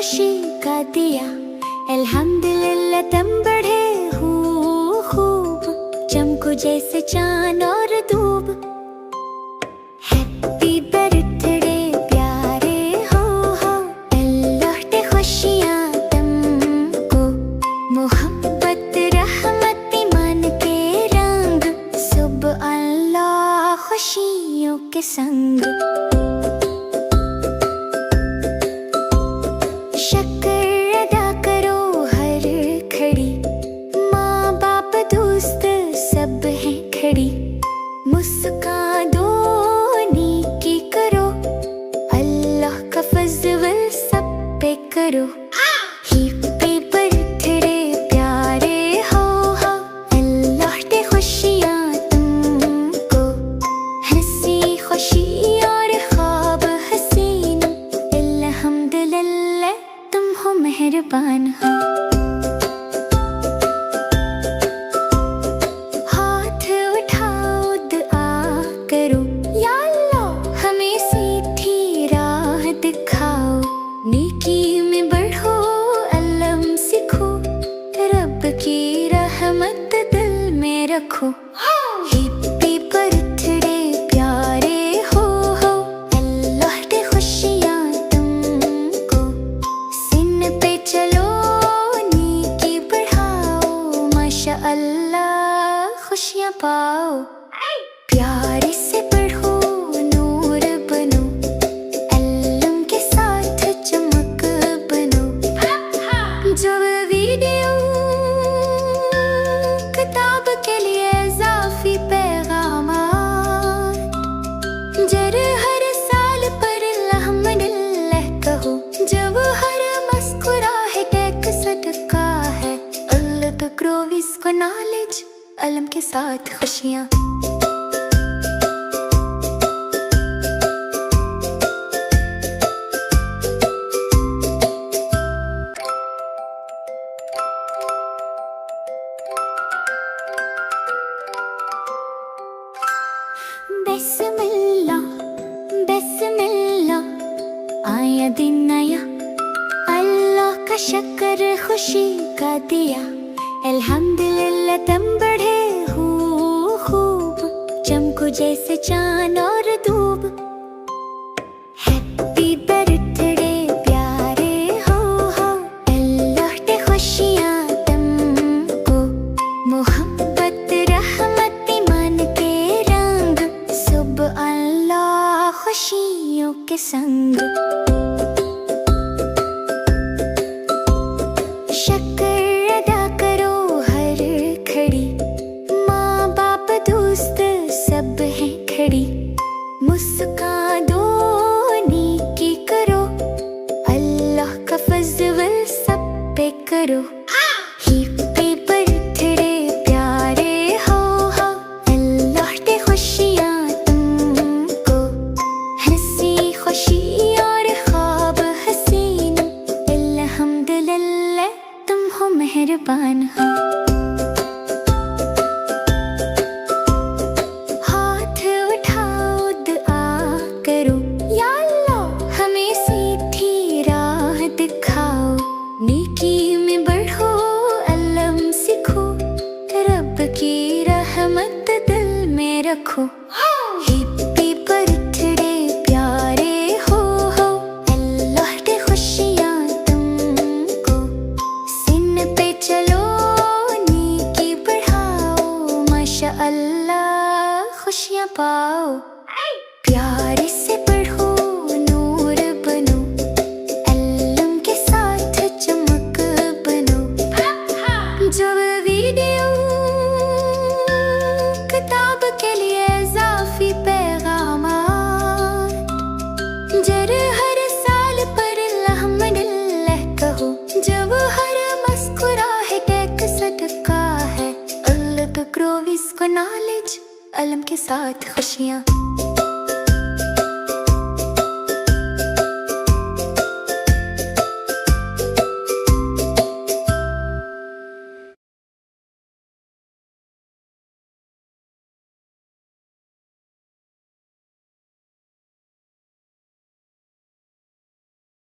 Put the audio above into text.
खुशी का दिया, अल्हम्दुलिल्लाह तुम बढ़े हो खूब, चमको जैसे चांद और धूप। हैप्पी बर्थडे प्यारे हो, अल्लाह दे खुशियाँ तुमको, मोहब्बत रहमत ईमान के रंग, सुबह अल्लाह खुशियों के संग। शक्र अदा करो हर घड़ी, माँ बाप दोस्त सब हैं खड़ी, मुस्कान दो नेकी करो, अल्लाह का फज़ल सब पे करो। हैप्पी बर्थडे प्यारे हो, अल्लाह दे खुशियाँ तुमको, हंसी खुशी और ख्वाब हसीन, अल्हम्दुलिल्लाह तुम हो मेहरबान हो। हाथ उठाओ दुआ करो, या अल्लाह हमें सीधी राह दिखाओ, नेकी में बढ़ो अल्लम सीखो, रब की रहमत दिल में रखो। हैप्पी बर्थडे प्यारे हो, अल्लाह दे खुशियाँ तुमको, सिन पे चलो नेकी बढ़ाओ, माशा अल्लाह खुशियाँ पाओ। प्यारे से पढ़ो नूर बनो, अल्लम के साथ चमक बनो, जब वीडियो किताब के लिए इज़ाफ़ी पैगामात, जर हर साल पर अल्हम्दुलिल्लाह कहो, जब हर मुस्कुराहट एक सदका है, अल्लाह तो ग्रोविस को नॉलेज अलम के साथ खुशियाँ। बिस्मिल्लाह बिस्मिल्लाह, आया दिन नया, अल्लाह का शक्र खुशी का दिया, अल्हम्दुलिल्लाह तुम बढ़े हो खूब, चमको जैसे चांद और धूप। हैप्पी बर्थडे प्यारे हो, अल्लाह दे खुशियाँ तुमको, मोहब्बत रहमत ईमान के रंग, सुबह अल्लाह खुशियों के संग। शक्र अदा करो हर घड़ी, माँ बाप दोस्त सब हैं खड़ी, मुस्कान दो नेकी करो, अल्लाह का फज़ल सब पे करो। हैप्पी बर्थडे प्यारे हो, अल्लाह दे खुशियाँ तुमको, हंसी खुशी और ख्वाब हसीन, अल्हम्दुलिल्लाह तुम हो मेहरबान हो। हाथ उठाओ दुआ करो, या अल्लाह हमें सीधी राह दिखाओ, नेकी में बढ़ो अल्लम सीखो, रब की रहमत दिल में रखो। हैप्पी बर्थडे प्यारे हो, अल्लाह दे खुशियाँ तुमको, सिन पे चलो नेकी बढ़ाओ, माशा अल्लाह खुशियाँ पाओ। प्यारे से पढ़ो नूर बनो, अल्लम के साथ चमक बनो, जब वीडियो किताब के लिए इज़ाफ़ी पैगामात, जर हर साल पर अल्हम्दुलिल्लाह कहो, जब हर मुस्कुराहट एक सदका है, अल्लाह तो ग्रोविस को नॉलेज अलम के साथ खुशियाँ।